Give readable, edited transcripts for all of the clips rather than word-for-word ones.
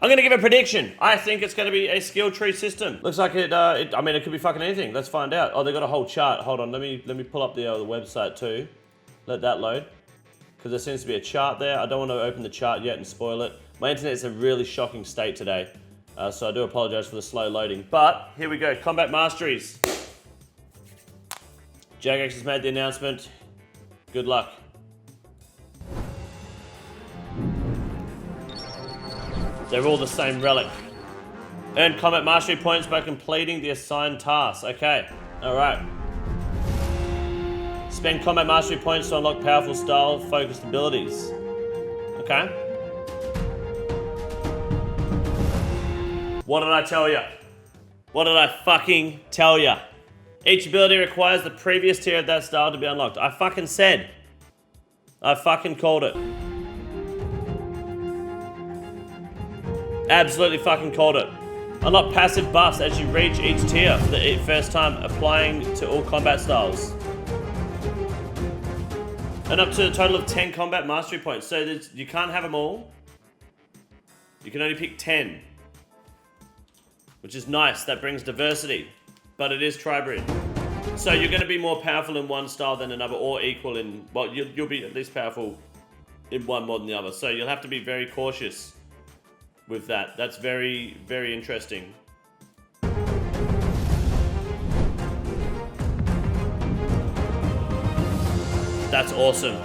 I'm going to give a prediction. I think it's going to be a skill tree system. Looks like it, I mean, it could be fucking anything. Let's find out. Oh, they got a whole chart. Hold on, let me pull up the website too. Let that load. Because there seems to be a chart there. I don't want to open the chart yet and spoil it. My internet's in a really shocking state today. So I do apologize for the slow loading. But here we go, Combat Masteries. Jagex has made the announcement. Good luck. They're all the same relic. Earn combat mastery points by completing the assigned tasks. Okay, all right. Spend combat mastery points to unlock powerful style focused abilities. Okay. What did I tell ya? What did I fucking tell ya? Each ability requires the previous tier of that style to be unlocked. I fucking said. I fucking called it. Absolutely fucking called it. Unlock passive buffs as you reach each tier for the first time, applying to all combat styles. And up to a total of 10 combat mastery points. So you can't have them all. You can only pick 10. Which is nice, that brings diversity. But it is tribrid. So you're going to be more powerful in one style than another, or equal in, well, you'll be at least powerful in one more than the other. So you'll have to be very cautious with that. That's very, very interesting. That's awesome.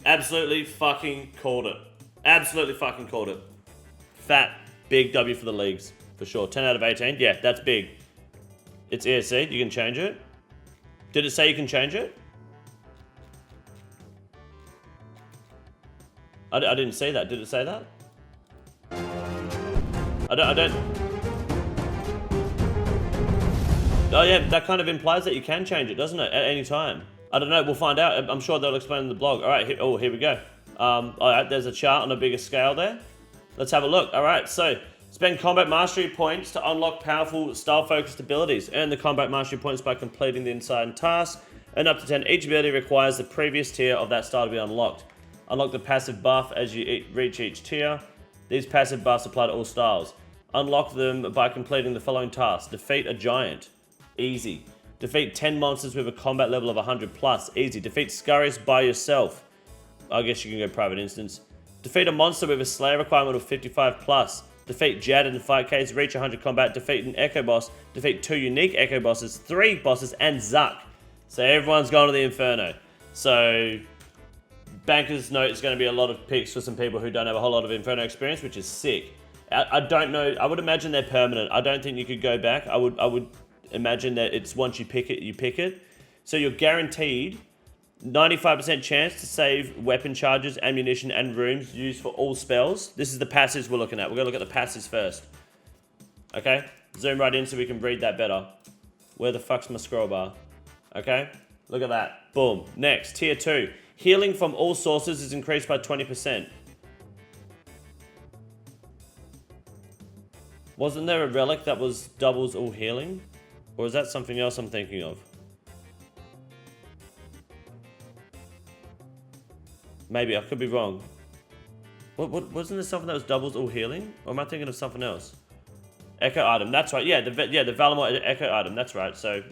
Absolutely fucking called it. Absolutely fucking called it. Fat, big W for the leagues, for sure. 10 out of 18, yeah, that's big. It's ESC, you can change it. Did it say you can change it? I didn't see that, did it say that? I don't... Oh yeah, that kind of implies that you can change it, doesn't it? At any time. I don't know, we'll find out. I'm sure they'll explain in the blog. All right, here we go. All right, there's a chart on a bigger scale there. Let's have a look. All right, so spend combat mastery points to unlock powerful style-focused abilities. Earn the combat mastery points by completing the inside task. Earn up to 10. Each ability requires the previous tier of that style to be unlocked. Unlock the passive buff as you reach each tier. These passive buffs apply to all styles. Unlock them by completing the following tasks. Defeat a giant. Easy. Defeat 10 monsters with a combat level of 100 plus. Easy. Defeat Scurrius by yourself. I guess you can go private instance. Defeat a monster with a Slayer requirement of 55 plus. Defeat Jad in the fight case. Reach 100 combat. Defeat an Echo boss. Defeat 2 unique Echo bosses, 3 bosses, and Zuck. So everyone's gone to the Inferno. So Banker's Note is going to be a lot of picks for some people who don't have a whole lot of Inferno experience, which is sick. I don't know. I would imagine they're permanent. I don't think you could go back. I would imagine that it's once you pick it, you pick it. So you're guaranteed 95% chance to save weapon charges, ammunition, and rooms used for all spells. This is the passives we're looking at. We're going to look at the passives first. Okay? Zoom right in so we can read that better. Where the fuck's my scroll bar? Okay? Look at that. Boom. Next, tier 2. Healing from all sources is increased by 20%. Wasn't there a relic that was doubles all healing? Or is that something else I'm thinking of? Maybe, I could be wrong. Wasn't there something that was doubles all healing? Or am I thinking of something else? Echo item, that's right. Yeah, the Valamor Echo item, that's right. So,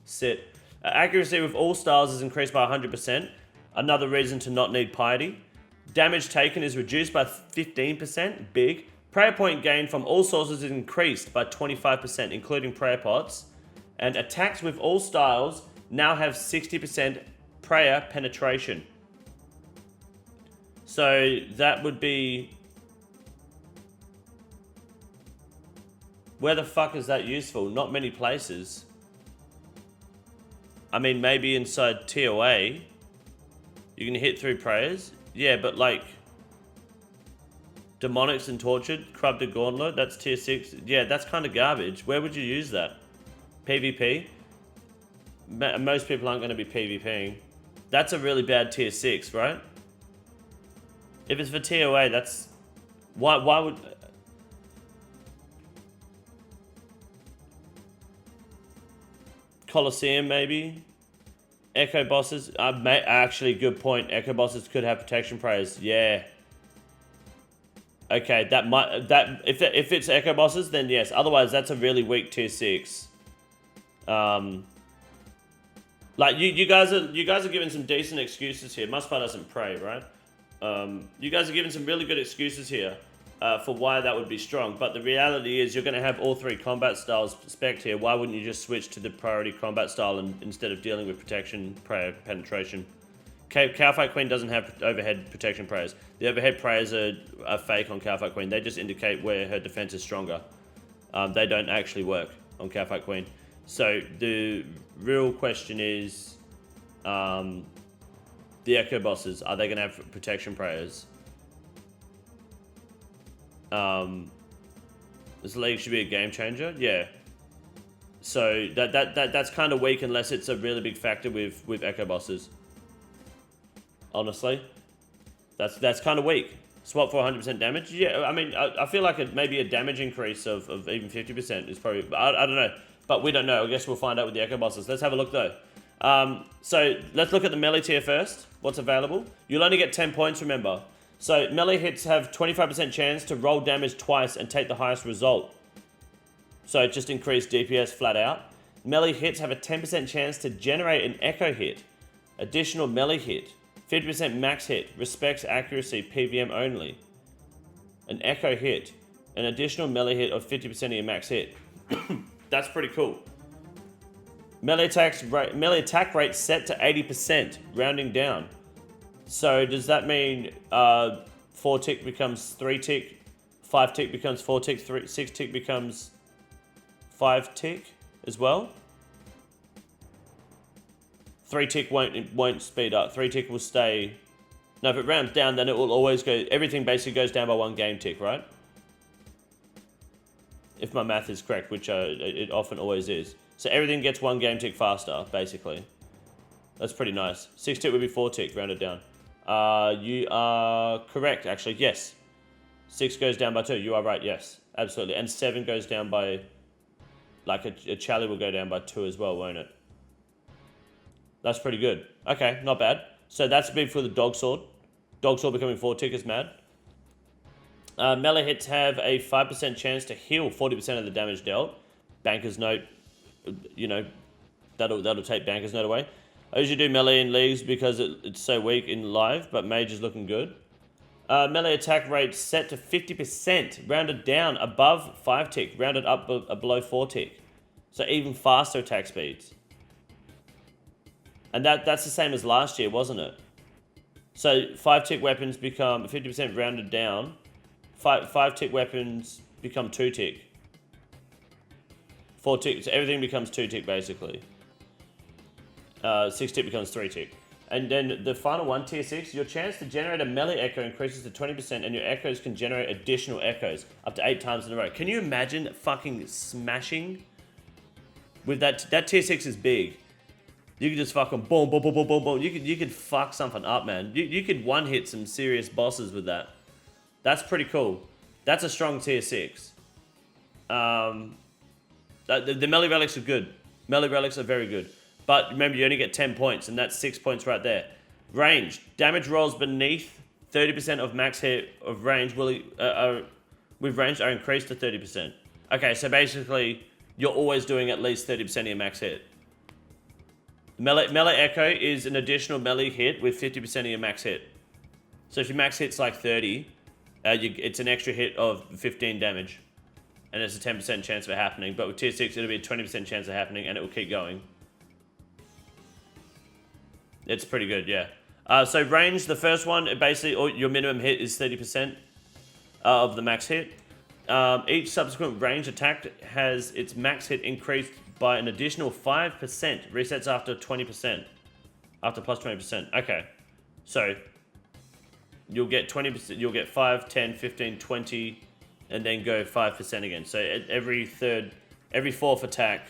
sit. Accuracy with all styles is increased by 100%. Another reason to not need piety. Damage taken is reduced by 15%. Big. Prayer point gain from all sources is increased by 25%, including prayer pots. And attacks with all styles now have 60% prayer penetration. So that would be... Where the fuck is that useful? Not many places. I mean, maybe inside TOA, you can hit through prayers. Yeah, but like... Demonics and Tortured, Corrupted Gauntlet, that's tier 6. Yeah, that's kind of garbage. Where would you use that? PvP? Most people aren't going to be PvPing. That's a really bad tier 6, right? If it's for TOA, that's... Why would... Colosseum, maybe? Echo bosses, actually, good point. Echo bosses could have protection praise. Yeah. Okay, if it's echo bosses, then yes. Otherwise, that's a really weak tier 6. Like you guys are giving some decent excuses here. Mustbar doesn't pray, right? You guys are giving some really good excuses here for why that would be strong. But the reality is, you're going to have all 3 combat styles spec'd here. Why wouldn't you just switch to the priority combat style instead of dealing with protection, prayer, penetration? Cowfight Queen doesn't have overhead protection prayers. The overhead prayers are fake on Cowfight Queen. They just indicate where her defense is stronger. They don't actually work on Cowfight Queen. So the real question is, the Echo bosses, are they going to have protection prayers? This league should be a game changer. Yeah. So that's kind of weak unless it's a really big factor with Echo bosses. Honestly, that's kind of weak. Swap for 100% damage. Yeah, I mean, I feel like maybe a damage increase of even 50% is probably. I don't know, but we don't know. I guess we'll find out with the Echo bosses. Let's have a look though. So let's look at the melee tier first. What's available? You'll only get 10 points. Remember. So melee hits have 25% chance to roll damage twice and take the highest result. So just increase DPS flat out. Melee hits have a 10% chance to generate an echo hit. Additional melee hit. 50% max hit, respects accuracy, PVM only. An echo hit, an additional melee hit of 50% of your max hit. That's pretty cool. Melee attack rate set to 80%, rounding down. So does that mean 4 tick becomes 3 tick, 5 tick becomes 4 tick, 6 tick becomes 5 tick as well? 3 tick won't speed up. 3 tick will stay. No, if it rounds down, then it will always go. Everything basically goes down by 1 game tick, right? If my math is correct, which it often always is. So everything gets 1 game tick faster, basically. That's pretty nice. 6 tick would be 4 tick, rounded down. You are correct, actually. Yes. 6 goes down by 2. You are right. Yes, absolutely. And 7 goes down by, like a Charlie will go down by 2 as well, won't it? That's pretty good. Okay, not bad. So that's big for the Dog Sword. Dog Sword becoming 4 tick is mad. Melee hits have a 5% chance to heal 40% of the damage dealt. Banker's Note, you know, that'll take Banker's Note away. I usually do melee in leagues because it's so weak in live, but Mage is looking good. Melee attack rate set to 50%, rounded down above 5 tick, rounded up below 4 tick. So even faster attack speeds. And that's the same as last year, wasn't it? So 5 tick weapons become 50% rounded down. 5 tick weapons become 2 tick. 4 tick, so everything becomes 2 tick basically. 6 tick becomes 3 tick. And then the final one, tier 6, your chance to generate a melee echo increases to 20% and your echoes can generate additional echoes up to 8 times in a row. Can you imagine fucking smashing? With that tier 6 is big. You could just fucking boom, boom, boom, boom, boom, boom. You could fuck something up, man. You could one-hit some serious bosses with that. That's pretty cool. That's a strong tier 6. The melee relics are good. Melee relics are very good. But remember, you only get 10 points, and that's 6 points right there. Range. Damage rolls beneath 30% of max hit of range with range are increased to 30%. Okay, so basically, you're always doing at least 30% of your max hit. Melee Echo is an additional melee hit with 50% of your max hit. So if your max hit's like 30, it's an extra hit of 15 damage. And there's a 10% chance of it happening. But with tier 6, it'll be a 20% chance of happening, and it will keep going. It's pretty good, yeah. So range, the first one, basically your minimum hit is 30% of the max hit. Each subsequent range attack has its max hit increased by an additional 5%. Resets after 20%. After plus 20%. Okay. So you'll get 20%, you'll get 5, 10, 15, 20, and then go 5% again. So every fourth attack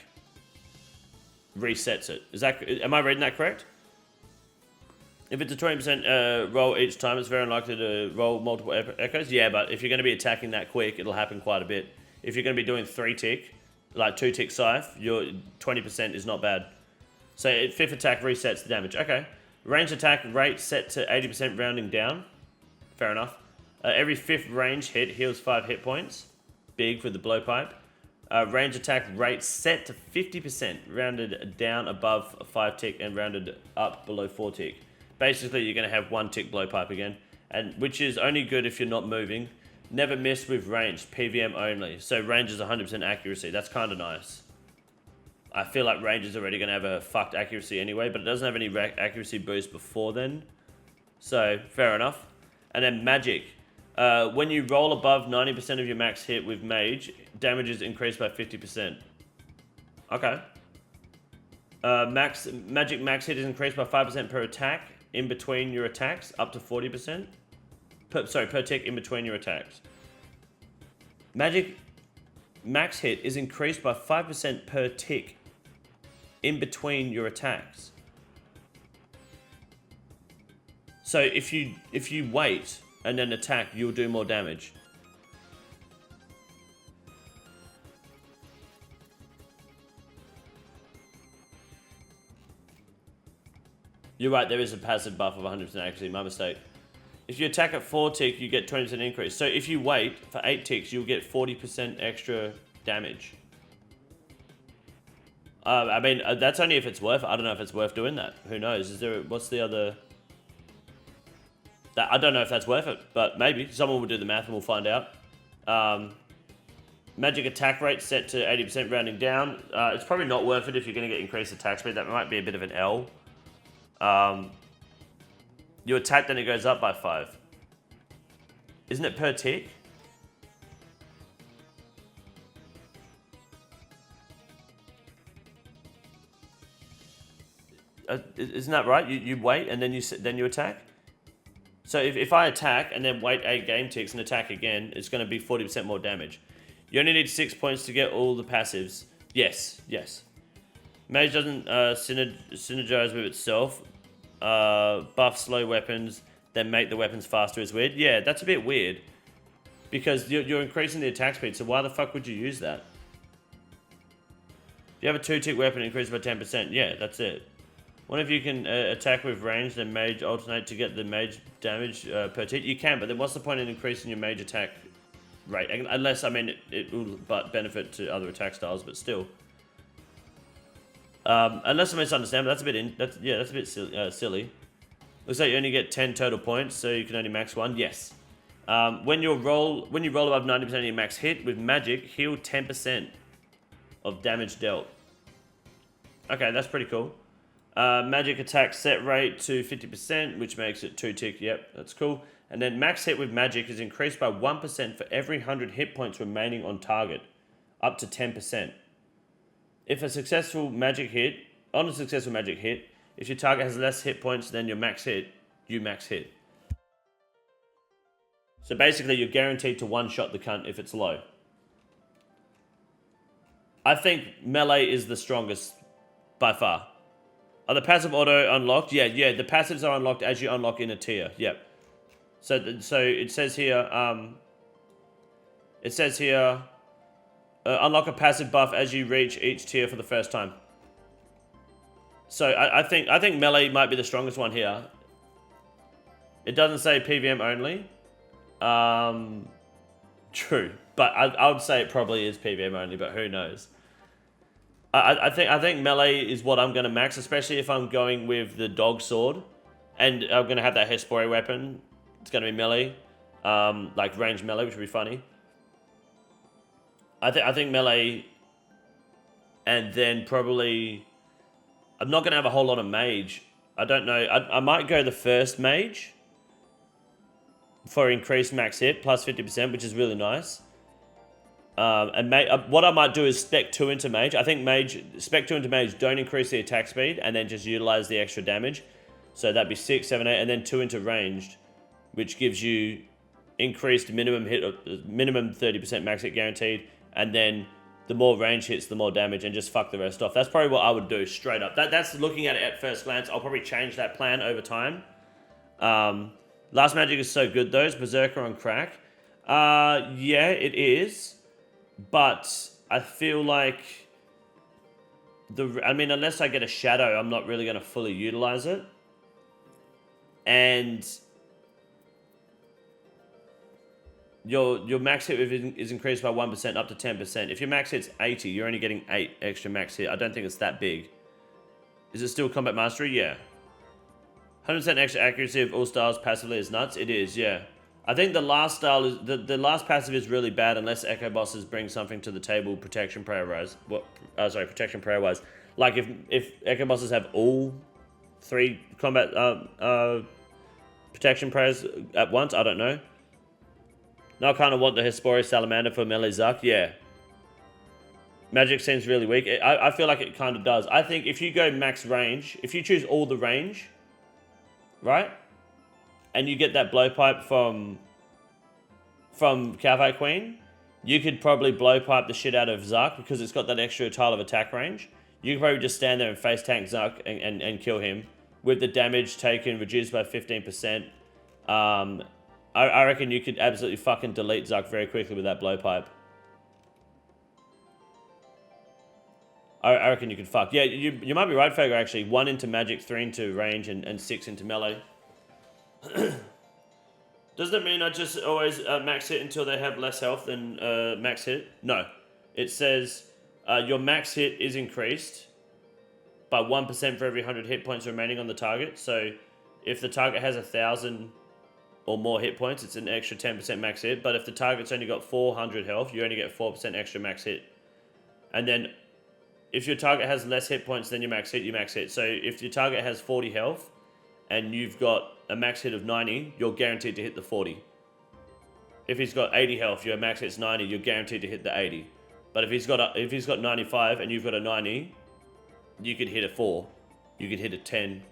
resets it. Am I reading that correct? If it's a 20% roll each time, it's very unlikely to roll multiple echoes. Yeah, but if you're going to be attacking that quick, it'll happen quite a bit. If you're going to be doing 3 tick, like 2 tick scythe, your 20% is not bad. So 5th attack resets the damage. Okay. Range attack rate set to 80% rounding down. Fair enough. Every 5th range hit heals 5 hit points. Big for the blowpipe. Range attack rate set to 50%, rounded down above 5 tick and rounded up below 4 tick. Basically, you're going to have 1 tick blowpipe again, and which is only good if you're not moving. Never miss with range, PVM only. So range is 100% accuracy. That's kind of nice. I feel like range is already going to have a fucked accuracy anyway, but it doesn't have any accuracy boost before then. So, fair enough. And then magic. When you roll above 90% of your max hit with mage, damage is increased by 50%. Okay. Magic max hit is increased by 5% per attack in between your attacks, up to 40%. Per tick in between your attacks. Magic max hit is increased by 5% per tick in between your attacks. So if you wait and then attack, you'll do more damage. You're right, there is a passive buff of 100% accuracy, my mistake. If you attack at 4 tick, you get 20% increase. So if you wait for 8 ticks, you'll get 40% extra damage. I mean, that's only if it's worth it. I don't know if it's worth doing that. Who knows? What's the other... I don't know if that's worth it, but maybe. Someone will do the math and we'll find out. Magic attack rate set to 80% rounding down. It's probably not worth it if you're going to get increased attack speed. That might be a bit of an L. You attack, then it goes up by 5. Isn't it per tick? Isn't that right? You wait and then you attack? So if I attack and then wait 8 game ticks and attack again, it's going to be 40% more damage. You only need 6 points to get all the passives. Yes. Mage doesn't synergize with itself. Buff slow weapons, then make the weapons faster is weird. Yeah, that's a bit weird. Because you're increasing the attack speed, so why the fuck would you use that? If you have a 2-tick weapon increased by 10%, yeah, that's it. What if you can attack with range, then mage alternate to get the mage damage per tick? You can, but then what's the point in increasing your mage attack rate? Unless, I mean, it will benefit to other attack styles, but still. Unless I misunderstand, but that's a bit silly. Looks like you only get 10 total points, so you can only max 1. Yes. When you roll above 90% of your max hit with magic, heal 10% of damage dealt. Okay, that's pretty cool. Magic attack set rate to 50%, which makes it 2 tick. Yep, that's cool. And then max hit with magic is increased by 1% for every 100 hit points remaining on target, up to 10%. If a successful magic hit, if your target has less hit points than your max hit, you max hit. So basically, you're guaranteed to one-shot the cunt if it's low. I think melee is the strongest by far. Are the passive auto unlocked? Yeah, the passives are unlocked as you unlock in a tier. Yep. So it says here, unlock a passive buff as you reach each tier for the first time. So I think melee might be the strongest one here. It doesn't say PVM only. True, but I would say it probably is PVM only, but who knows? I think melee is what I'm going to max, especially if I'm going with the dog sword, and I'm going to have that Hespore weapon. It's going to be melee, like range melee, which would be funny. I think melee, and then probably I'm not going to have a whole lot of mage. I don't know. I might go the first mage for increased max hit plus 50%, which is really nice. And what I might do is spec 2 into mage. I think spec 2 into mage, don't increase the attack speed, and then just utilize the extra damage. So that'd be 6, 7, 8, and then 2 into ranged, which gives you increased minimum 30% max hit guaranteed, and then the more range hits, the more damage, and just fuck the rest off. That's probably what I would do straight up. That's looking at it at first glance. I'll probably change that plan over time. Last magic is so good though. Is Berserker on crack? Yeah, it is. But I feel like I mean, unless I get a shadow, I'm not really going to fully utilize it. And your max hit is increased by 1% up to 10%. If your max hit's 80, you're only getting 8 extra max hit. I don't think it's that big. Is it still combat mastery? Yeah. 100% extra accuracy of all styles passively is nuts. It is, yeah. I think the last style is the last passive is really bad unless Echo Bosses bring something to the table protection prayer wise. Protection prayer wise. Like if Echo Bosses have all 3 combat protection prayers at once, I don't know. Now I kind of want the Hesporius Salamander for melee Zuck, yeah. Magic seems really weak. I feel like it kind of does. I think if you go max range, if you choose all the range, right? And you get that blowpipe from Cafe Queen, you could probably blowpipe the shit out of Zuck because it's got that extra tile of attack range. You could probably just stand there and face tank Zuck and kill him with the damage taken reduced by 15%. I reckon you could absolutely fucking delete Zuck very quickly with that blowpipe. I reckon you could fuck. Yeah, you might be right, Fago, actually. 1 into magic, 3 into range, and 6 into melee. Does that mean I just always max hit until they have less health than max hit? No. It says your max hit is increased by 1% for every 100 hit points remaining on the target. So if the target has 1,000 or more hit points, it's an extra 10% max hit. But if the target's only got 400 health, you only get 4% extra max hit. And then if your target has less hit points than your max hit, you max hit. So if your target has 40 health and you've got a max hit of 90, you're guaranteed to hit the 40. If he's got 80 health, your max hit's 90, you're guaranteed to hit the 80. But if he's got 95 and you've got a 90, you could hit a 4. You could hit a 10.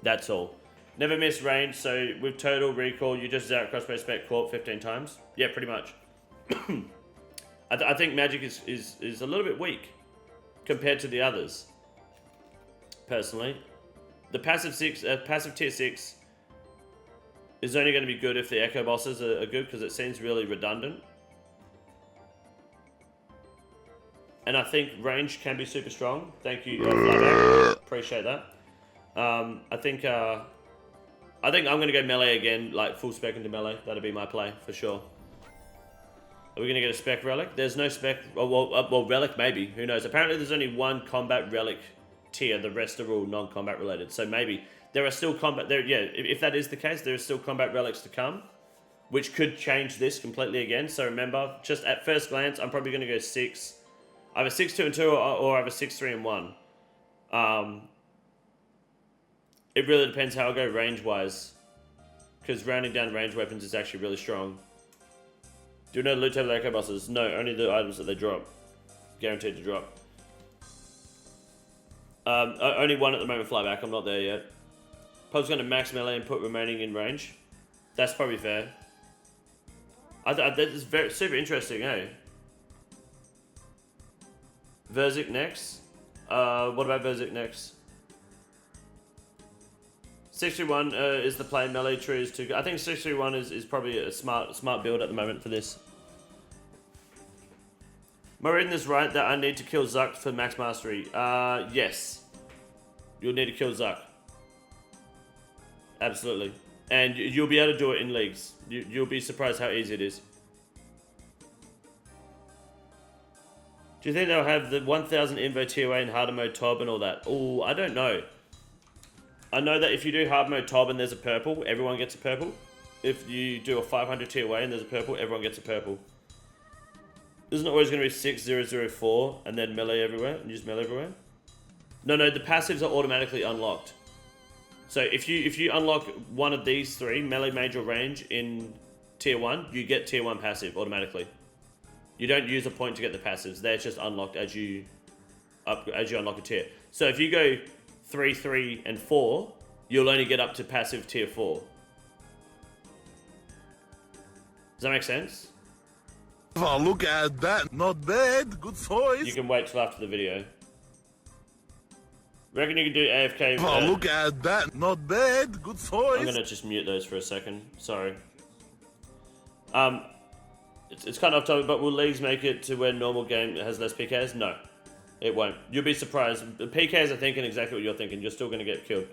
That's all. Never miss range, so with total recall, you just zap crossbow spec corp 15 times. Yeah, pretty much. I think magic is a little bit weak compared to the others, personally. The passive tier 6 is only going to be good if the Echo Bosses are good, because it seems really redundant. And I think range can be super strong. Thank you, Flyback. Appreciate that. I think I'm going to go melee again, like full spec into melee. That'll be my play, for sure. Are we going to get a spec relic? There's no spec... Well, relic maybe. Who knows? Apparently there's only 1 combat relic tier. The rest are all non-combat related. So maybe there are still combat... Yeah, if that is the case, there are still combat relics to come, which could change this completely again. So remember, just at first glance, I'm probably going to go 6. Either 6, 2, and 2, or either 6, 3, and 1. It really depends how I go range-wise, because rounding down range weapons is actually really strong. Do you know the loot table Echo Bosses? No, only the items that they drop. Guaranteed to drop. Only 1 at the moment, Flyback. I'm not there yet. Pub's going to max melee and put remaining in range. That's probably fair. That's super interesting, eh? Verzik next. What about Verzik next? 631 is the play. Melee tree is too good. I think 631 is probably a smart build at the moment for this. Am I reading this right that I need to kill Zuck for max mastery? Yes. You'll need to kill Zuck. Absolutely. And you'll be able to do it in leagues. You'll be surprised how easy it is. Do you think they'll have the 1000 Invo TOA and harder mode Tob and all that? Oh, I don't know. I know that if you do hard mode Tob and there's a purple, everyone gets a purple. If you do a 500 TOA and there's a purple, everyone gets a purple. Isn't it always going to be 6004 and then melee everywhere and use melee everywhere? No, the passives are automatically unlocked. So if you unlock one of these 3, melee, major, range in tier 1, you get tier 1 passive automatically. You don't use a point to get the passives. They're just unlocked as you unlock a tier. So if you go 3, 3, and 4, you'll only get up to passive tier 4. Does that make sense? Oh, look at that. Not bad. Good choice. You can wait till after the video. Reckon you can do AFK? Oh, look at that. Not bad. Good choice. I'm gonna just mute those for a second. Sorry. It's kind of off topic, but will leagues make it to where normal game has less PKs? No. It won't. You'll be surprised. The PKs are thinking exactly what you're thinking. You're still going to get killed.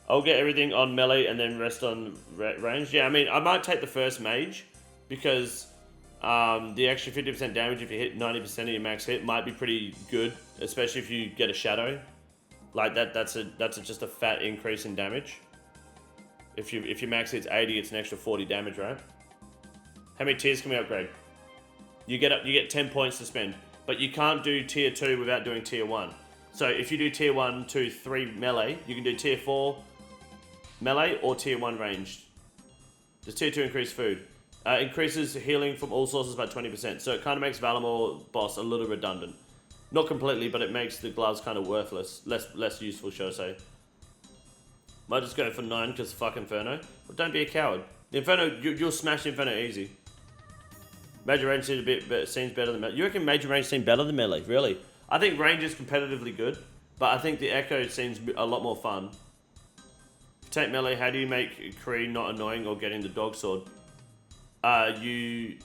I'll get everything on melee and then rest on range. Yeah, I mean, I might take the first mage because the extra 50% damage if you hit 90% of your max hit might be pretty good, especially if you get a shadow. Like that's just a fat increase in damage. If your max hit's 80, it's an extra 40 damage, right? How many tiers can we upgrade? You get 10 points to spend, but you can't do tier 2 without doing tier 1. So if you do tier 1, 2, 3 melee, you can do tier 4 melee or tier 1 ranged. Does tier 2 increase food? Increases healing from all sources by 20%. So it kind of makes Valimor boss a little redundant. Not completely, but it makes the gloves kind of worthless. Less useful, shall I say. Might just go for 9 because fuck Inferno. But don't be a coward. The Inferno, you'll smash the Inferno easy. Major range seems better than melee. You reckon major range seems better than melee? Really? I think range is competitively good, but I think the Echo seems a lot more fun. Take melee, how do you make Kree not annoying or getting the dog sword? You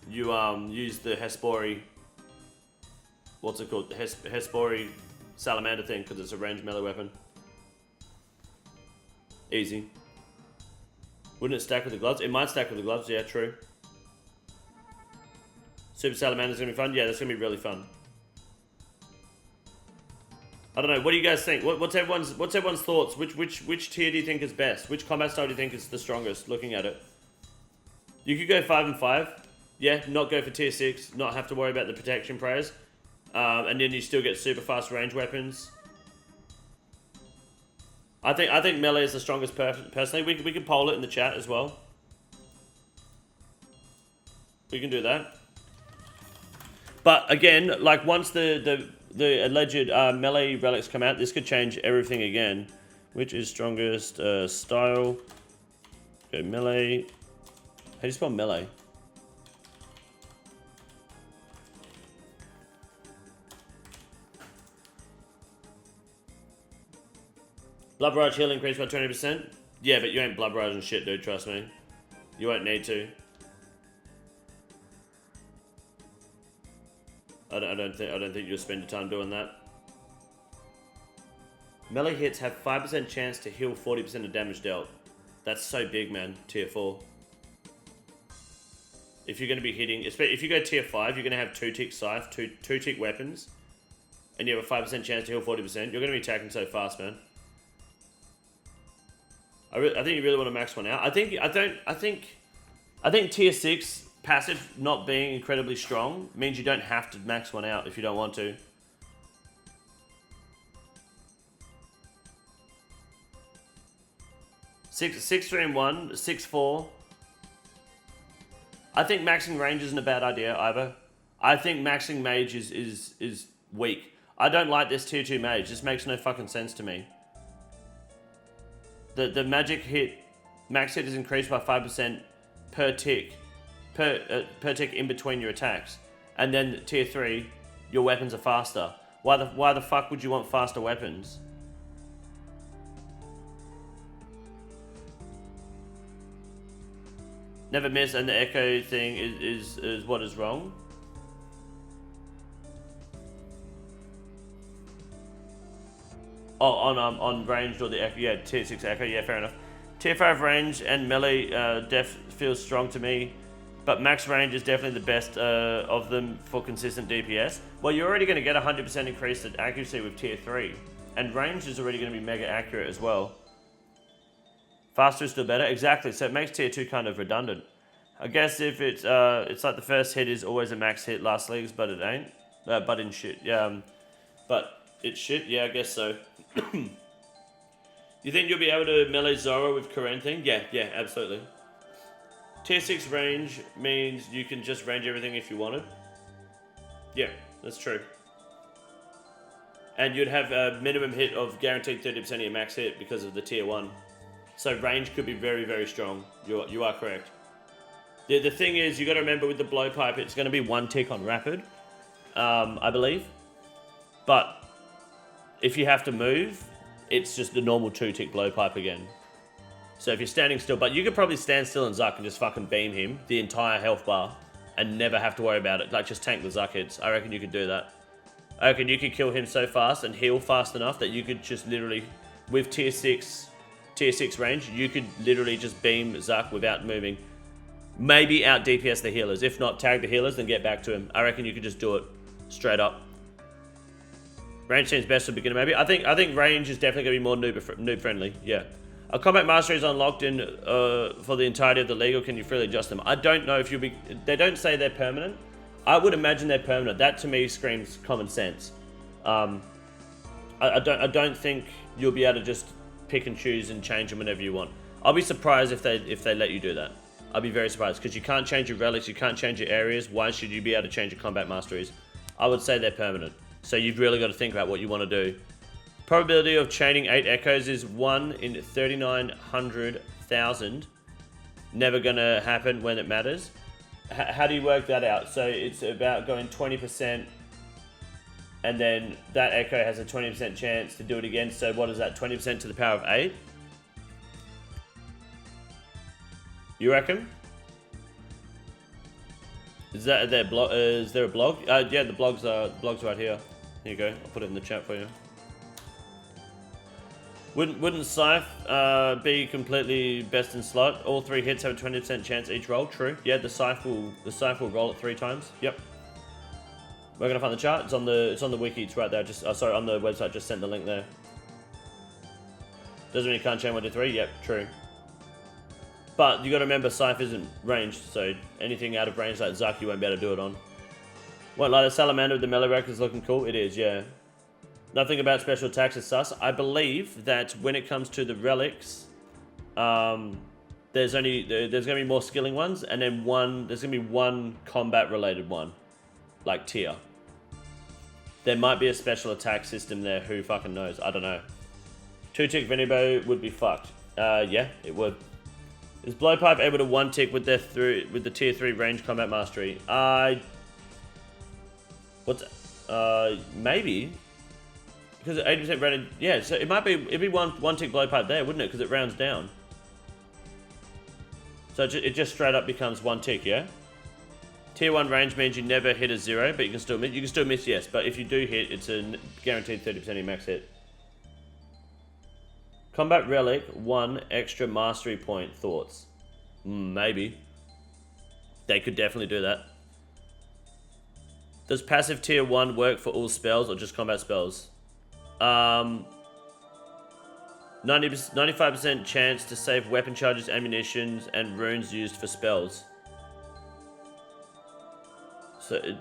use the Hespori, what's it called? Hespori salamander thing, because it's a ranged melee weapon. Easy. Wouldn't it stack with the gloves? It might stack with the gloves, yeah, true. Super Salamander's gonna be fun? Yeah, that's gonna be really fun. I don't know, what do you guys think? What's everyone's thoughts? Which tier do you think is best? Which combat style do you think is the strongest, looking at it? You could go 5 and 5. Yeah, not go for tier 6, not have to worry about the protection prayers. And then you still get super fast range weapons. I think melee is the strongest personally. We can poll it in the chat as well. We can do that. But again, like once the alleged melee relics come out, this could change everything again. Which is strongest style? Go melee. How do you spell melee? Blood Barrage heal increased by 20%? Yeah, but you ain't Blood Barrage and shit, dude, trust me. You won't need to. I don't think you'll spend your time doing that. Melee hits have 5% chance to heal 40% of damage dealt. That's so big, man. Tier 4. If you're going to be hitting... If you go tier 5, you're going to have 2-tick scythe, 2-tick weapons, and you have a 5% chance to heal 40%. You're going to be attacking so fast, man. I think you really want to max one out. I think tier 6 passive not being incredibly strong means you don't have to max one out if you don't want to. Six 3 and 1, 6 4. I think maxing range isn't a bad idea either. I think maxing mage is weak. I don't like this tier 2 mage. This makes no fucking sense to me. The magic hit, max hit is increased by 5% per tick. Per tick in between your attacks. And then tier 3, your weapons are faster. Why the fuck would you want faster weapons? Never miss, and the echo thing is what is wrong. Oh, on ranged or the echo, yeah, tier 6 echo, yeah, fair enough. Tier 5 range and melee def feels strong to me, but max range is definitely the best of them for consistent DPS. Well, you're already going to get 100% increased accuracy with tier 3, and range is already going to be mega accurate as well. Faster is still better, exactly. So it makes tier 2 kind of redundant. I guess if it's like the first hit is always a max hit last leagues, but it ain't. But in shit, yeah. But it's shit, yeah, I guess so. You think you'll be able to melee Zora with Karen thing? Yeah, absolutely. Tier 6 range means you can just range everything if you wanted. Yeah, that's true. And you'd have a minimum hit of guaranteed 30% of your max hit because of the tier 1. So range could be very, very strong. You are correct. The thing is, you got to remember with the blowpipe, it's going to be 1 tick on rapid, I believe. But if you have to move, it's just the normal 2-tick blowpipe again. So if you're standing still, but you could probably stand still in Zuck and just fucking beam him the entire health bar and never have to worry about it. Like just tank the Zuck hits. I reckon you could do that. I reckon you could kill him so fast and heal fast enough that you could just literally, with tier 6 range, you could literally just beam Zuck without moving. Maybe out DPS the healers. If not, tag the healers, then get back to him. I reckon you could just do it straight up. Range seems best for beginner, maybe. I think range is definitely going to be more noob friendly. Yeah. A combat mastery is unlocked in for the entirety of the league, or can you freely adjust them? I don't know if you'll be. They don't say they're permanent. I would imagine they're permanent. That to me screams common sense. I don't think you'll be able to just pick and choose and change them whenever you want. I'll be surprised if they let you do that. I'll be very surprised because you can't change your relics, you can't change your areas. Why should you be able to change your combat masteries? I would say they're permanent. So you've really got to think about what you want to do. Probability of chaining 8 echoes is 1 in 39,000. Never gonna happen when it matters. How do you work that out? So it's about going 20%, and then that echo has a 20% chance to do it again. So what is that? 20% to the power of 8? You reckon? Is there a blog? Yeah, the blog's right here. Here you go. I'll put it in the chat for you. Wouldn't Scythe be completely best in slot? All 3 hits have a 20% chance each roll. True. Yeah, the Scythe will roll it 3 times. Yep. We're gonna find the chart. It's on the wiki. It's right there. Just sorry, on the website. Just sent the link there. Doesn't mean you can't chain 1 to 3. Yep. True. But you got to remember, Scythe isn't ranged, so anything out of range like Zuck, you won't be able to do it on. What, like the Salamander with the melee rack is looking cool? It is, yeah. Nothing about special attacks is sus. I believe that when it comes to the relics, there's going to be more skilling ones, and then there's going to be one combat related one, like tier. There might be a special attack system there, who fucking knows? I don't know. 2-tick Venibo would be fucked. Yeah, it would. Is Blowpipe able to 1-tick with the tier 3 range combat mastery? Maybe. Because 80% rounded, yeah, so it'd be one tick Blowpipe there, wouldn't it? Because it rounds down. So it just straight up becomes 1 tick, yeah? Tier 1 range means you never hit a 0, but you can still miss, yes. But if you do hit, it's a guaranteed 30% of your max hit. Combat Relic, 1 extra mastery point. Thoughts? Maybe. They could definitely do that. Does passive tier 1 work for all spells or just combat spells? 95% chance to save weapon charges, ammunitions, and runes used for spells.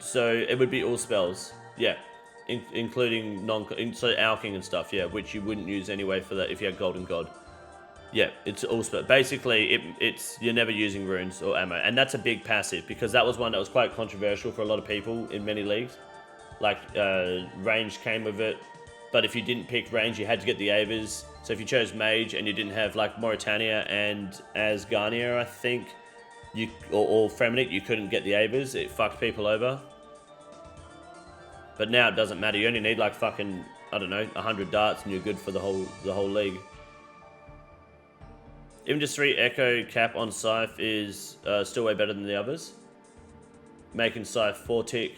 So it would be all spells, yeah, including so alching and stuff, yeah, which you wouldn't use anyway for that if you had Golden God. Yeah, it's all spells. Basically, you're never using runes or ammo, and that's a big passive because that was one that was quite controversial for a lot of people in many leagues. Like range came with it. But if you didn't pick range, you had to get the Avers. So if you chose Mage and you didn't have like Mauritania and Asgarnia, I think, or Fremenic, you couldn't get the Avers. It fucked people over. But now it doesn't matter. You only need like fucking, I don't know, 100 darts and you're good for the whole league. Even just 3 Echo cap on Scythe is still way better than the others. Making Scythe 4-tick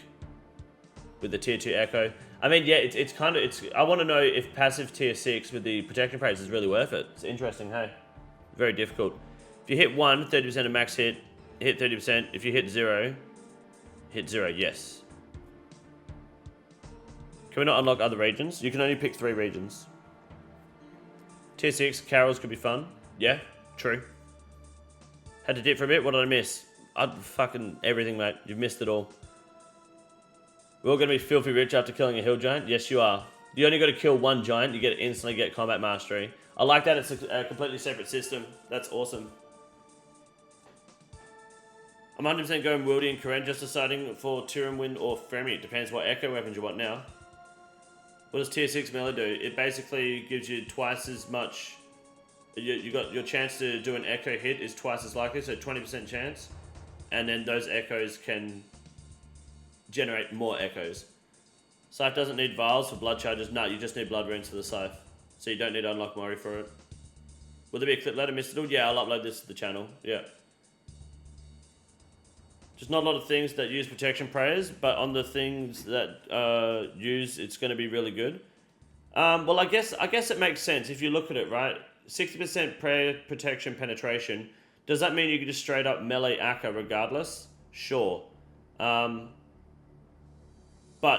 with the tier 2 Echo. I mean, yeah, it's kind of, I want to know if passive tier 6 with the protection praise is really worth it. It's interesting, hey? Very difficult. If you hit 1, 30% of max hit 30%. If you hit 0, hit 0, yes. Can we not unlock other regions? You can only pick 3 regions. Tier 6, Carols could be fun. Yeah, true. Had to dip for a bit, what did I miss? Fucking everything, mate. You've missed it all. We're all going to be filthy rich after killing a hill giant? Yes, you are. You only got to kill 1 giant, you instantly get combat mastery. I like that it's a completely separate system. That's awesome. I'm 100% going Wildy and Karen, just deciding for Turin or Fremi. It depends what echo weapons you want now. What does tier 6 melee do? It basically gives you twice as much. You got your chance to do an echo hit is twice as likely, so 20% chance. And then those echoes can generate more echoes. Scythe doesn't need vials for blood charges. No, you just need blood runes for the Scythe. So you don't need to unlock Mori for it. Will there be a clip later, Mr. Diddle? Yeah, I'll upload this to the channel. Yeah. Just not a lot of things that use protection prayers, but on the things that use, it's going to be really good. Well, I guess it makes sense if you look at it, right? 60% prayer protection penetration. Does that mean you can just straight up melee Akka regardless? Sure. But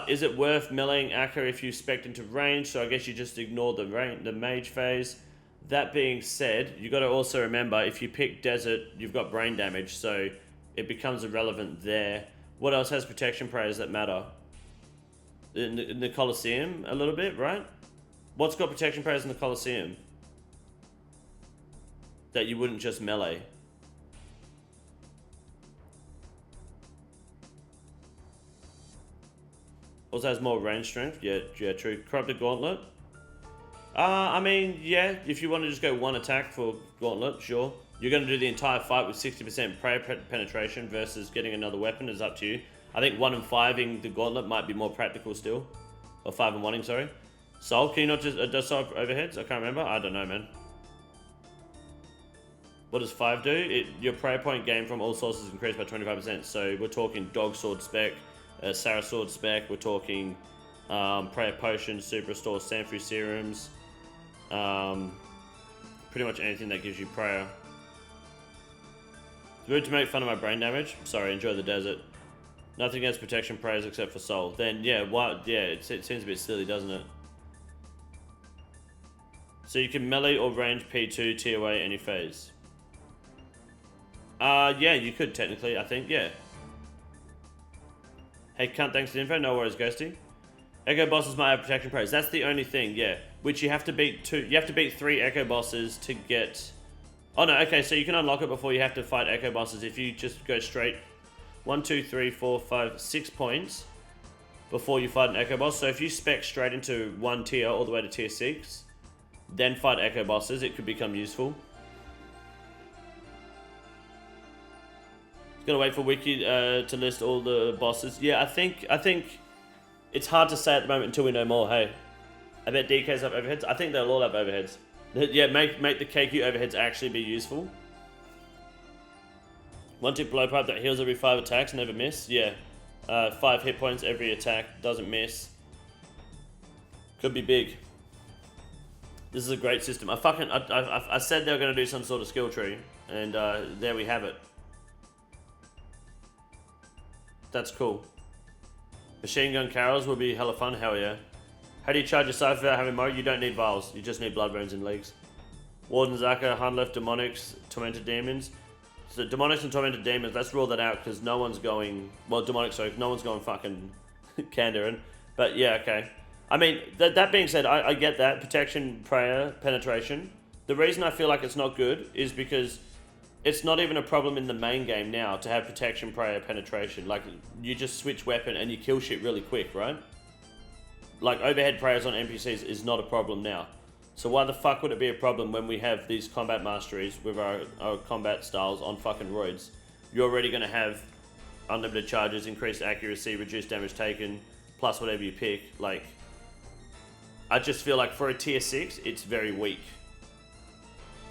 is it worth meleeing Akka if you spec into range? So I guess you just ignore the mage phase. That being said, you got to also remember if you pick desert, you've got brain damage, so it becomes irrelevant there. What else has protection prayers that matter? In the Colosseum, a little bit, right? What's got protection prayers in the Colosseum that you wouldn't just melee? Also has more range strength. Yeah, true. Corrupted Gauntlet. I mean, yeah, if you want to just go one attack for Gauntlet, sure. You're going to do the entire fight with 60% prayer penetration versus getting another weapon is up to you. I think 1 and 5ing the Gauntlet might be more practical still. Or 5 and 1ing, sorry. Soul, can you not just does Soul overheads? I can't remember. I don't know, man. What does 5 do? Your prayer point gain from all sources increased by 25%. So we're talking Dog Sword spec, Sarah Sword spec. We're talking prayer potions, super restore, Sanfru serums. Pretty much anything that gives you prayer. It's rude to make fun of my brain damage. Sorry, enjoy the desert. Nothing against protection prayers except for soul. Then yeah, what? Yeah, it seems a bit silly, doesn't it? So you can melee or range P2 TOA any phase. Yeah, you could technically. I think yeah. Hey, cunt, thanks for the info. No worries, Ghosty. Echo bosses might have protection prayers. That's the only thing, yeah. Which you have to beat you have to beat 3 Echo bosses to get... Oh no, okay, so you can unlock it before you have to fight Echo bosses if you just go straight 1, 2, 3, 4, 5, 6 points before you fight an Echo boss. So if you spec straight into 1 tier all the way to tier 6, then fight Echo bosses, it could become useful. Gotta wait for Wiki to list all the bosses. Yeah, I think it's hard to say at the moment until we know more. Hey, I bet DK's have overheads. I think they'll all have overheads. Yeah, make the KQ overheads actually be useful. 1-2 blowpipe that heals every 5 attacks, never miss. Yeah, 5 hit points every attack, doesn't miss. Could be big. This is a great system. I said they were gonna do some sort of skill tree, and there we have it. That's cool. Machine gun carols will be hella fun, hell yeah. How do you charge your Cypher without having Mo? You don't need vials, you just need blood runes in leagues. Warden Zaka, Hunleft, Demonics, Tormented Demons. So Demonics and Tormented Demons, let's rule that out because no one's going... Well, Demonics, sorry, no one's going fucking Kandarin. But yeah, okay. I mean, that being said, I get that. Protection, prayer, penetration. The reason I feel like it's not good is because it's not even a problem in the main game now to have protection, prayer, penetration. Like, you just switch weapon and you kill shit really quick, right? Like, overhead prayers on NPCs is not a problem now. So why the fuck would it be a problem when we have these combat masteries with our combat styles on fucking roids? You're already going to have unlimited charges, increased accuracy, reduced damage taken, plus whatever you pick. Like, I just feel like for a tier 6, it's very weak.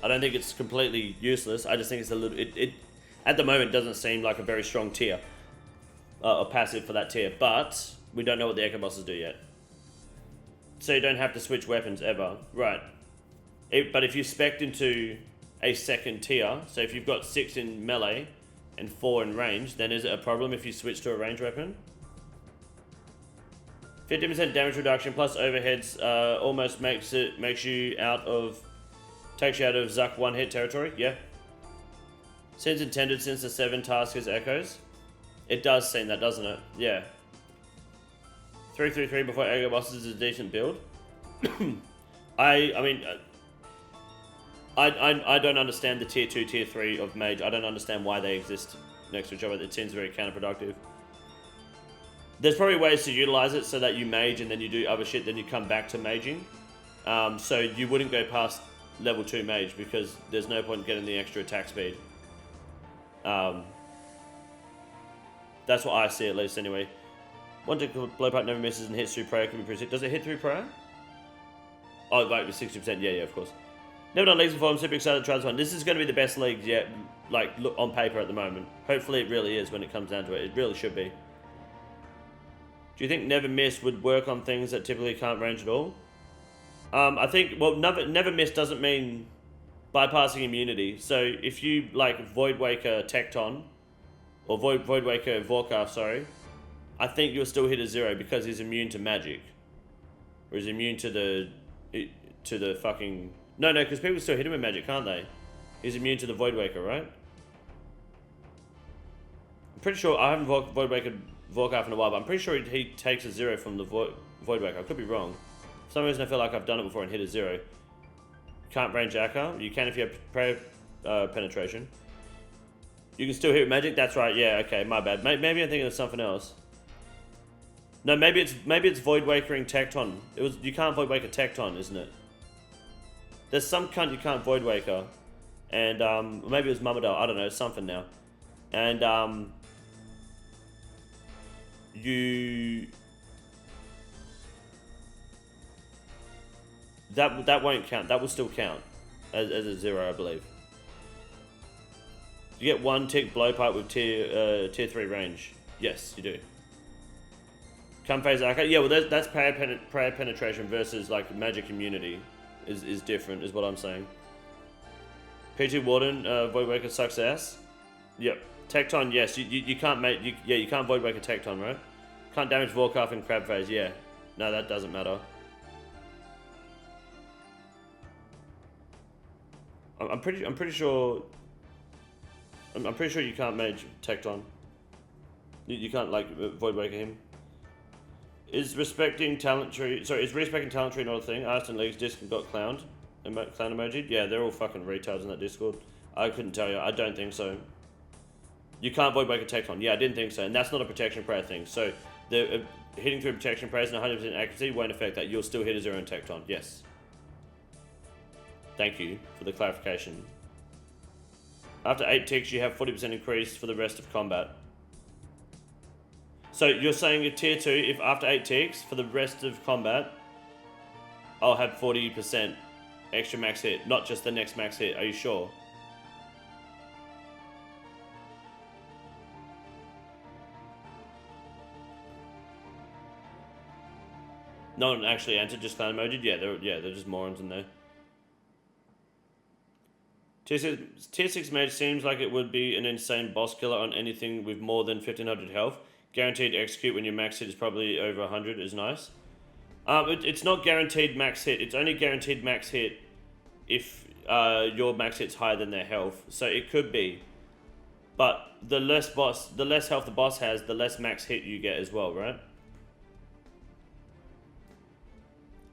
I don't think it's completely useless. I just think it's a little... It at the moment doesn't seem like a very strong tier. Or passive for that tier. But we don't know what the Echo bosses do yet. So you don't have to switch weapons ever. Right. But if you spec'd into a second tier, so if you've got 6 in melee and 4 in range, then is it a problem if you switch to a range weapon? 50% damage reduction plus overheads almost takes you out of Zuck one-hit territory. Yeah. Seems intended since the 7 task is echoes. It does seem that, doesn't it? Yeah. 3-3-3 before Echo bosses is a decent build. I mean, I don't understand the tier 2, tier 3 of mage. I don't understand why they exist next to each other. It seems very counterproductive. There's probably ways to utilize it so that you mage and then you do other shit, then you come back to maging. So you wouldn't go past level 2 mage because there's no point getting the extra attack speed. That's what I see at least anyway. One to blowpipe never misses and hits through prayer can be pretty sick. Does it hit through prayer? Oh, like with 60%? Yeah, of course. Never done leagues before. I'm super excited to try this one. This is going to be the best league yet, like, look on paper at the moment. Hopefully it really is when it comes down to it. It really should be. Do you think never miss would work on things that typically can't range at all? I think, well, never miss doesn't mean bypassing immunity. So if you, like, Void Waker Tecton, or Void Waker Vorkar, sorry, I think you'll still hit a 0 because he's immune to magic. Or he's immune to the fucking... No, because people still hit him with magic, can't they? He's immune to the Void Waker, right? I'm pretty sure, I haven't Void Waker Vorkar in a while, but I'm pretty sure he takes a 0 from the Void Waker. I could be wrong. For some reason I feel like I've done it before and hit a 0. Can't range Akka. You can if you have prayer penetration. You can still hit with magic? That's right, yeah, okay, my bad. Maybe I'm thinking of something else. No, maybe it's Void Wakering Tecton. You can't Void Waker Tecton, isn't it? There's some cunt you can't Void Waker. And maybe it was Mamadal, I don't know, it's something now. And that won't count. That will still count as a 0, I believe. You get 1 tick blowpipe with tier 3 range. Yes, you do. Come phase Akka. Yeah, well that's prayer penetration versus like magic immunity is different, is what I'm saying. P2 Warden, Void Waker sucks ass. Yep. Tecton, yes. You can't make you can't Void Waker Tecton, right? Can't damage Vorkar in crab phase, yeah. No, that doesn't matter. I'm pretty sure you can't mage Tecton. You can't like Void Waker him. Is respecting talent tree not a thing? I asked in League's Disc and got clown emoji. Yeah, they're all fucking retards in that Discord. I couldn't tell you. I don't think so. You can't Void Waker Tecton. Yeah, I didn't think so. And that's not a protection prayer thing. So the hitting through protection prayers and 100% accuracy won't affect that. You'll still hit a 0 in Tecton. Yes. Thank you for the clarification. After 8 ticks, you have 40% increase for the rest of combat. So you're saying at tier 2, if after 8 ticks, for the rest of combat, I'll have 40% extra max hit, not just the next max hit. Are you sure? No one actually entered, just clown emoji. Yeah, they're just morons in there. Tier 6 mage seems like it would be an insane boss killer on anything with more than 1500 health. Guaranteed execute when your max hit is probably over 100 is nice. It's not guaranteed max hit. It's only guaranteed max hit if your max hit's higher than their health. So it could be. But the less health the boss has, the less max hit you get as well, right?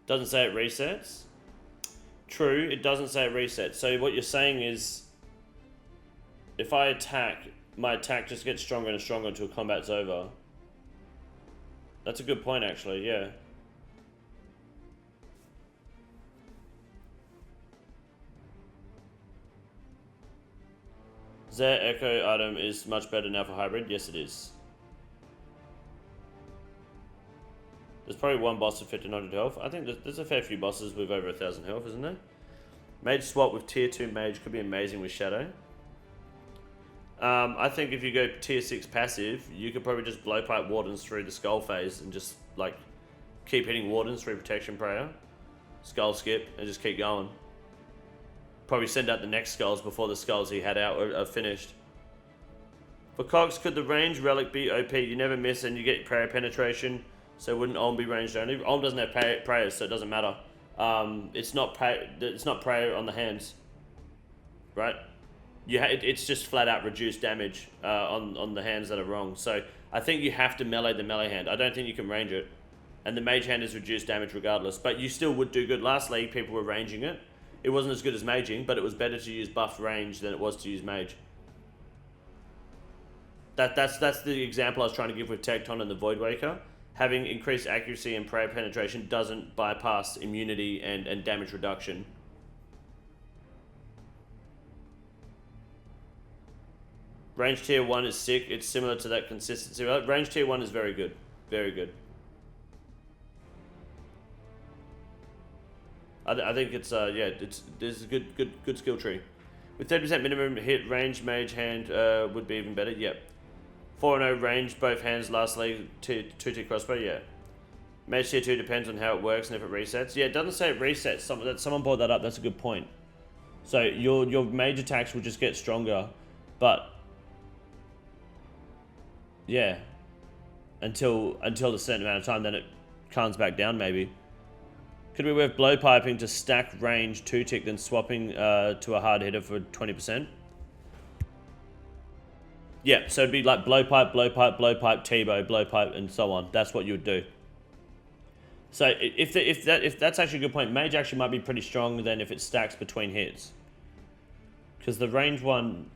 Doesn't say it resets. True, it doesn't say it resets. So what you're saying is, if I attack, my attack just gets stronger and stronger until combat's over. That's a good point, actually, yeah. Their Echo item is much better now for hybrid. Yes, it is. There's probably one boss with 1500 health. I think there's a fair few bosses with over 1000 health, isn't there? Mage swap with tier 2 mage could be amazing with Shadow. I think if you go tier 6 passive, you could probably just blowpipe wardens through the skull phase and just like keep hitting wardens through protection prayer, skull skip, and just keep going. Probably send out the next skulls before the skulls he had out are finished. For Cogs, could the range relic be OP? You never miss and you get prayer penetration, so wouldn't Olm be ranged only? Olm doesn't have prayers, so it doesn't matter. It's not prayer on the hands, right? It's just flat out reduced damage on the hands that are wrong. So I think you have to melee the melee hand. I don't think you can range it. And the mage hand is reduced damage regardless. But you still would do good. Last league, people were ranging it. It wasn't as good as maging, but it was better to use buff range than it was to use mage. That's the example I was trying to give with Tecton and the Void Waker. Having increased accuracy and prayer penetration doesn't bypass immunity and damage reduction. Range tier 1 is sick. It's similar to that consistency. Range tier 1 is very good. Very good. I think it's yeah, there's a good skill tree. With 30% minimum hit range, mage hand would be even better. Yep. 4-0 range, both hands. Lastly, 2-tick crossbow. Yeah. Mage tier 2 depends on how it works and if it resets. Yeah, it doesn't say it resets. Someone brought that up. That's a good point. So your mage attacks will just get stronger, but yeah, until a certain amount of time, then it calms back down maybe. Could be worth blowpiping to stack range 2-tick, then swapping to a hard hitter for 20%. Yeah, so it'd be like blowpipe, blowpipe, blowpipe, T-bow, blowpipe, and so on. That's what you would do. So if that's actually a good point, mage actually might be pretty strong then if it stacks between hits, because the range one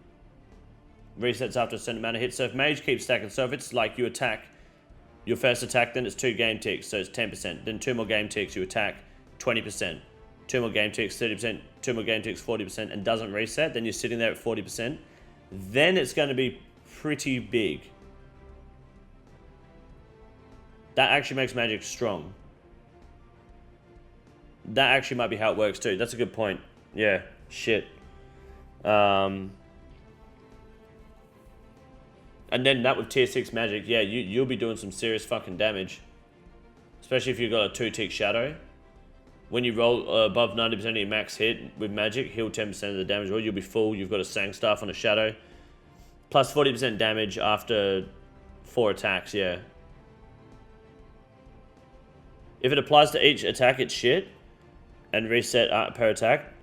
resets after a certain amount of hits. So if mage keeps stacking, so if it's like you attack your first attack, then it's 2 game ticks, so it's 10%. Then 2 more game ticks, you attack 20%. 2 more game ticks, 30%. 2 more game ticks, 40%, and doesn't reset. Then you're sitting there at 40%. Then it's going to be pretty big. That actually makes magic strong. That actually might be how it works too. That's a good point. Yeah, shit. And then that with tier 6 magic, yeah, you'll be doing some serious fucking damage. Especially if you've got a 2-tick shadow. When you roll above 90% of your max hit with magic, heal 10% of the damage. Or you'll be full, you've got a sang staff on a shadow. Plus 40% damage after 4 attacks, yeah. If it applies to each attack, it's shit. And reset per attack.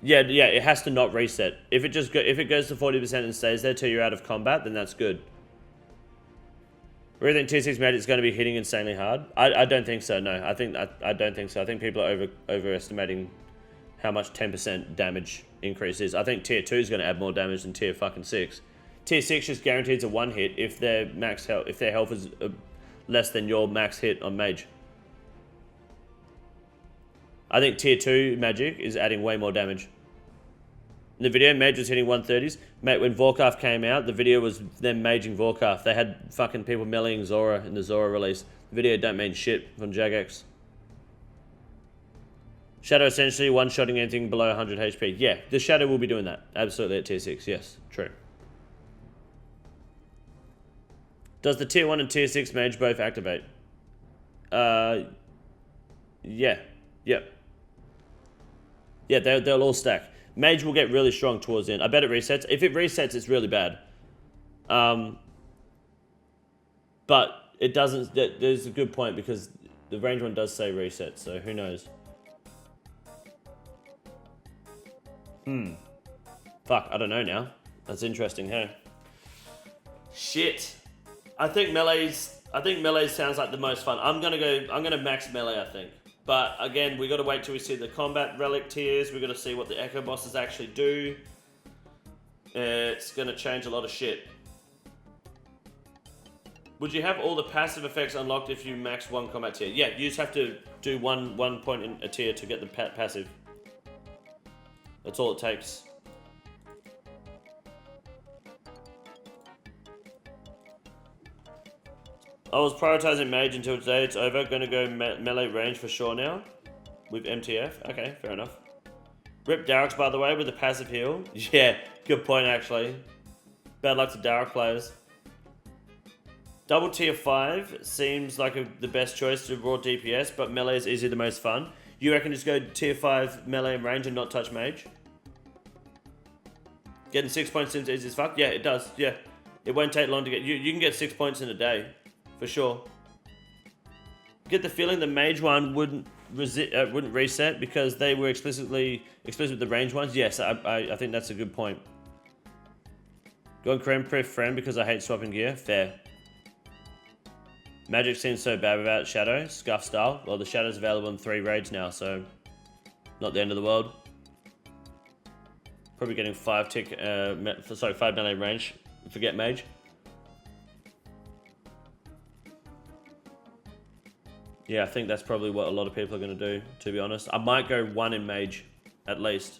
Yeah, it has to not reset. If it goes to 40% and stays there till you're out of combat, then that's good. Really think tier 6 magic is going to be hitting insanely hard? I don't think so. No, I don't think so. I think people are overestimating how much 10% damage increase is. I think tier 2 is going to add more damage than tier fucking 6. Tier 6 just guarantees a 1 hit if their max health, if their health is less than your max hit on mage. I think tier 2 magic is adding way more damage. In the video, mage was hitting 130s. Mate, when Vorkarth came out, the video was them maging Vorkarth. They had fucking people meleeing Zora in the Zora release. The video don't mean shit from Jagex. Shadow essentially one-shotting anything below 100 HP. Yeah, the Shadow will be doing that. Absolutely at tier 6, yes, true. Does the tier 1 and tier 6 mage both activate? Yeah. Yep. Yeah, they'll all stack. Mage will get really strong towards the end. I bet it resets. If it resets, it's really bad. But it doesn't... There's a good point because the range one does say reset, so who knows. Fuck, I don't know now. That's interesting, hey? Shit. I think melee sounds like the most fun. I'm gonna max melee, I think. But again, we got to wait till we see the combat relic tiers. We got to see what the echo bosses actually do. It's gonna change a lot of shit. Would you have all the passive effects unlocked if you max 1 combat tier? Yeah, you just have to do one point in a tier to get the passive. That's all it takes. I was prioritizing mage until today. It's over. Gonna go melee range for sure now. With MTF. Okay, fair enough. Rip Darrox, by the way, with the passive heal. Yeah, good point, actually. Bad luck to Darrox players. Double tier 5 seems like the best choice to raw DPS, but melee is easily the most fun. You reckon just go tier 5 melee and range and not touch mage? Getting 6 points seems easy as fuck? Yeah, it does. Yeah. It won't take long to get... You can get 6 points in a day. For sure. Get the feeling the mage one wouldn't reset because they were explicit with the range ones. Yes, I think that's a good point. Going Krem Pref friend because I hate swapping gear. Fair. Magic seems so bad without Shadow. Scuff style. Well, the Shadow's available in 3 raids now, so not the end of the world. Probably getting 5 melee range. Forget mage. Yeah, I think that's probably what a lot of people are going to do, to be honest. I might go 1 in mage, at least.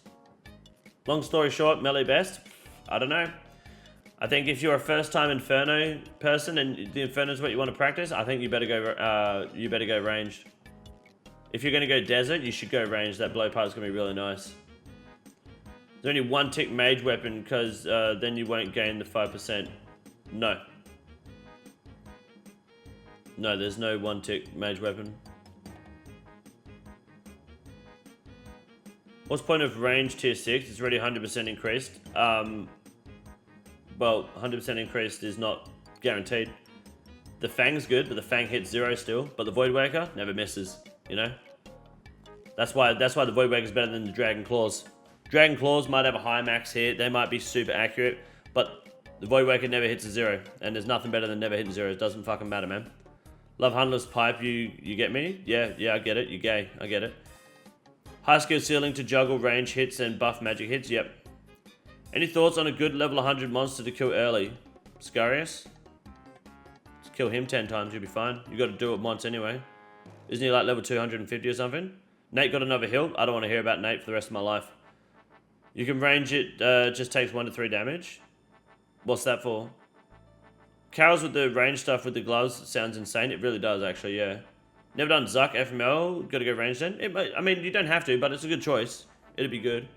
Long story short, melee best? I don't know. I think if you're a first-time Inferno person and the Inferno is what you want to practice, I think you better go ranged. If you're going to go desert, you should go range. That blowpipe is going to be really nice. There's only 1 tick mage weapon because then you won't gain the 5%. No. No, there's no 1 tick mage weapon. What's the point of range tier 6? It's already 100% increased. Well, 100% increased is not guaranteed. The Fang's good, but the Fang hits 0 still. But the Void Waker never misses, you know? That's why the Void Waker is better than the Dragon Claws. Dragon Claws might have a high max hit, they might be super accurate, but the Void Waker never hits a 0. And there's nothing better than never hitting 0. It doesn't fucking matter, man. Love Hunter's Pipe, you get me? Yeah, I get it. You gay, I get it. High skill ceiling to juggle range hits and buff magic hits, yep. Any thoughts on a good level 100 monster to kill early? Scarius? Just kill him 10 times, you'll be fine. You gotta do it once anyway. Isn't he like level 250 or something? Nate got another hill? I don't want to hear about Nate for the rest of my life. You can range it, just takes 1 to 3 damage. What's that for? Carols with the range stuff with the gloves sounds insane. It really does, actually, yeah. Never done Zuck, FML, gotta go range then. I mean, you don't have to, but it's a good choice. It'd be good.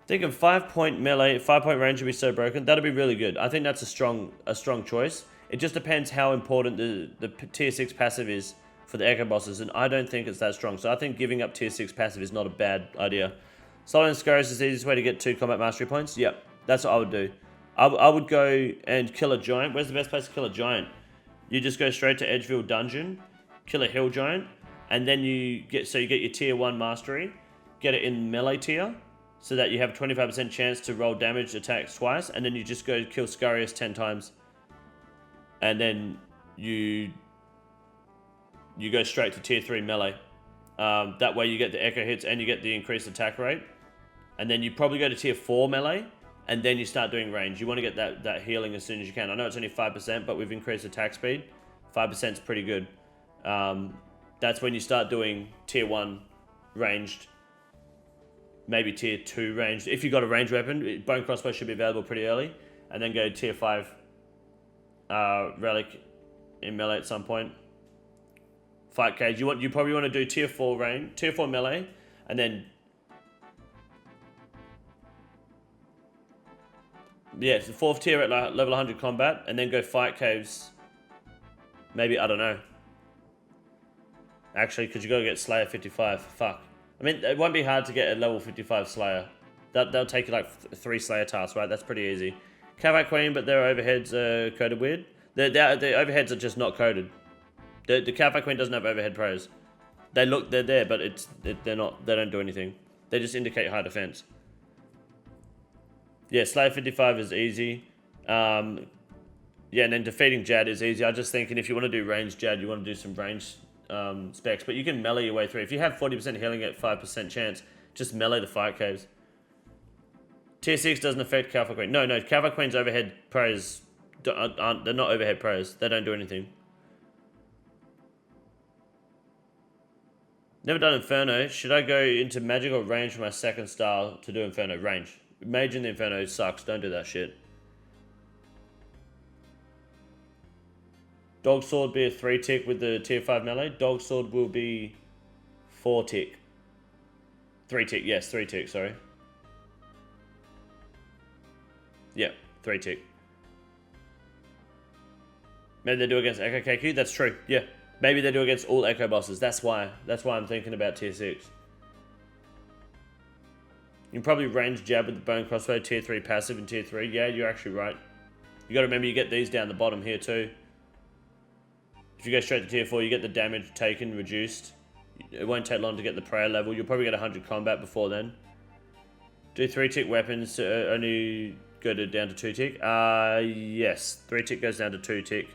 Thinking 5-point melee, 5-point range would be so broken. That'd be really good. I think that's a strong choice. It just depends how important the tier 6 passive is for the Echo bosses, and I don't think it's that strong. So I think giving up tier 6 passive is not a bad idea. Solid Scarius is the easiest way to get 2 combat mastery points. Yep, that's what I would do. I would go and kill a giant. Where's the best place to kill a giant? You just go straight to Edgeville Dungeon, kill a hill giant, and then you get your tier 1 mastery, get it in melee tier, so that you have a 25% chance to roll damage attacks twice, and then you just go kill Scarius 10 times. And then you go straight to tier 3 melee. That way you get the echo hits and you get the increased attack rate. And then you probably go to tier 4 melee, and then you start doing range. You want to get that healing as soon as you can. I know it's only 5%, but we've increased attack speed. 5% is pretty good. That's when you start doing tier 1 ranged, maybe tier 2 ranged. If you've got a ranged weapon, bone crossbow should be available pretty early, and then go tier 5 relic in melee at some point. Fight cage. You probably want to do tier 4 range, tier 4 melee, and then yeah, it's the 4th tier at level 100 combat, and then go fight caves. Maybe, I don't know. Actually, because you got to get Slayer 55. Fuck. I mean, it won't be hard to get a level 55 Slayer. They'll take you like 3 Slayer tasks, right? That's pretty easy. Cavat Queen, but their overheads are coded weird. The overheads are just not coded. The Cavat Queen doesn't have overhead pros. They're there, but they're not. They don't do anything. They just indicate high defense. Yeah, Slayer 55 is easy. Yeah, and then defeating Jad is easy. I'm just thinking if you want to do range Jad, you want to do some range specs, but you can melee your way through. If you have 40% healing at 5% chance, just melee the fight caves. Tier 6 doesn't affect Cavat Queen. No, Cavat Queen's overhead pros they're not overhead pros. They don't do anything. Never done Inferno. Should I go into magic or range for my second style to do Inferno? Range. Mage in the Inferno sucks. Don't do that shit. Dog Sword be a 3 tick with the tier 5 melee. Dog Sword will be 4 tick. 3 tick, yes, 3 tick, sorry. Yeah, 3 tick. Maybe they do against Echo KQ? That's true, yeah. Maybe they do against all Echo bosses. That's why I'm thinking about tier 6. You can probably range jab with the bone crossbow, tier 3 passive and tier 3. Yeah, you're actually right. You gotta remember you get these down the bottom here too. If you go straight to tier 4, you get the damage taken reduced. It won't take long to get the prayer level. You'll probably get 100 combat before then. Do 3 tick weapons to only go down to 2 tick? Yes. 3 tick goes down to 2 tick.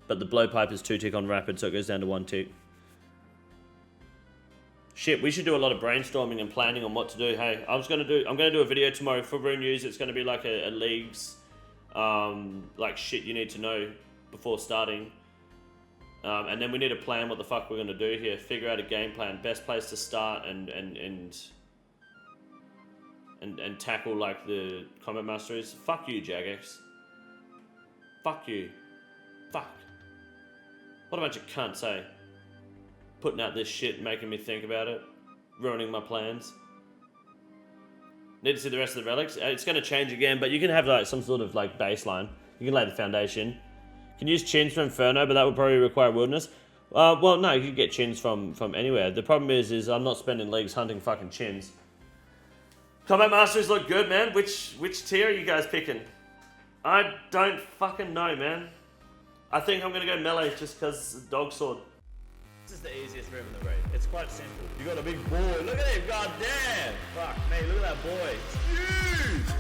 But the blowpipe is 2 tick on rapid, so it goes down to 1 tick. Shit, we should do a lot of brainstorming and planning on what to do. Hey, I'm gonna do a video tomorrow for Rune News. It's gonna be like a leagues, like shit you need to know before starting. And then we need to plan what the fuck we're gonna do here. Figure out a game plan, best place to start, and tackle like the combat masteries. Fuck you, Jagex. Fuck you. Fuck. What a bunch of cunts, eh? putting out this shit, making me think about it, ruining my plans. Need to see the rest of the relics. It's going to change again, but you can have like some sort of like baseline. You can lay the foundation. You can use chins from Inferno, but that would probably require wilderness. Well, no, you can get chins from anywhere. The problem is I'm not spending leagues hunting fucking chins. Combat Masteries look good, man. Which tier are you guys picking? I don't fucking know, man. I think I'm going to go melee just because dog sword. This is the easiest move in the raid. It's quite simple. You got a big boy. Look at him. God damn. Fuck me. Look at that boy. It's huge.